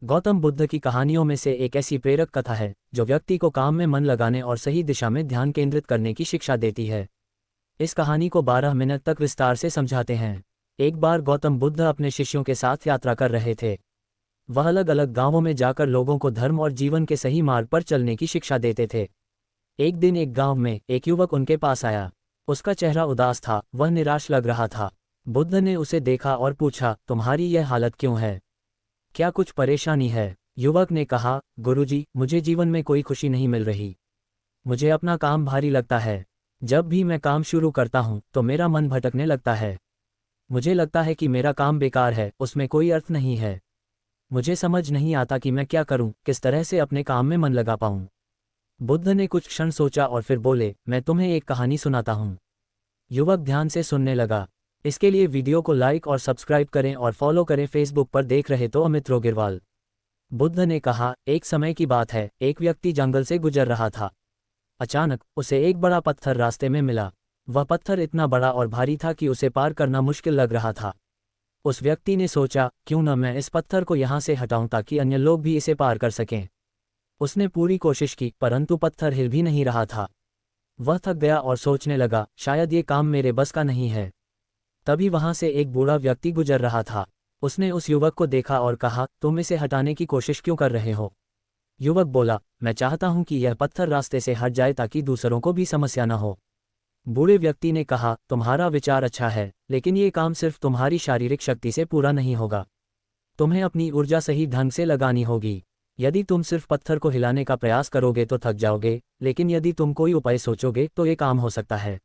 गौतम बुद्ध की कहानियों में से एक ऐसी प्रेरक कथा है जो व्यक्ति को काम में मन लगाने और सही दिशा में ध्यान केंद्रित करने की शिक्षा देती है। इस कहानी को 12 मिनट तक विस्तार से समझाते हैं। एक बार गौतम बुद्ध अपने शिष्यों के साथ यात्रा कर रहे थे। वह अलग अलग गांवों में जाकर लोगों को धर्म और जीवन के सही मार्ग पर चलने की शिक्षा देते थे। एक दिन एक गांव में एक युवक उनके पास आया। उसका चेहरा उदास था, वह निराश लग रहा था। बुद्ध ने उसे देखा और पूछा, तुम्हारी यह हालत क्यों है? क्या कुछ परेशानी है? युवक ने कहा, गुरुजी, मुझे जीवन में कोई खुशी नहीं मिल रही। मुझे अपना काम भारी लगता है। जब भी मैं काम शुरू करता हूँ तो मेरा मन भटकने लगता है। मुझे लगता है कि मेरा काम बेकार है, उसमें कोई अर्थ नहीं है। मुझे समझ नहीं आता कि मैं क्या करूं, किस तरह से अपने काम में मन लगा पाऊं। बुद्ध ने कुछ क्षण सोचा और फिर बोले, मैं तुम्हें एक कहानी सुनाता हूं। युवक ध्यान से सुनने लगा। इसके लिए वीडियो को लाइक और सब्सक्राइब करें और फॉलो करें। फेसबुक पर देख रहे तो अमित रोगिरवाल। बुद्ध ने कहा, एक समय की बात है, एक व्यक्ति जंगल से गुजर रहा था। अचानक उसे एक बड़ा पत्थर रास्ते में मिला। वह पत्थर इतना बड़ा और भारी था कि उसे पार करना मुश्किल लग रहा था। उस व्यक्ति ने सोचा, क्यों न मैं इस पत्थर को यहाँ से हटाऊं ताकि अन्य लोग भी इसे पार कर सकें। उसने पूरी कोशिश की, परंतु पत्थर हिल भी नहीं रहा था। वह थक गया और सोचने लगा, शायद ये काम मेरे बस का नहीं है। तभी वहां से एक बूढ़ा व्यक्ति गुजर रहा था। उसने उस युवक को देखा और कहा, तुम इसे हटाने की कोशिश क्यों कर रहे हो? युवक बोला, मैं चाहता हूं कि यह पत्थर रास्ते से हट जाए ताकि दूसरों को भी समस्या न हो। बूढ़े व्यक्ति ने कहा, तुम्हारा विचार अच्छा है, लेकिन ये काम सिर्फ तुम्हारी शारीरिक शक्ति से पूरा नहीं होगा। तुम्हें अपनी ऊर्जा सही ढंग से लगानी होगी। यदि तुम सिर्फ पत्थर को हिलाने का प्रयास करोगे तो थक जाओगे, लेकिन यदि तुम कोई उपाय सोचोगे तो ये काम हो सकता है।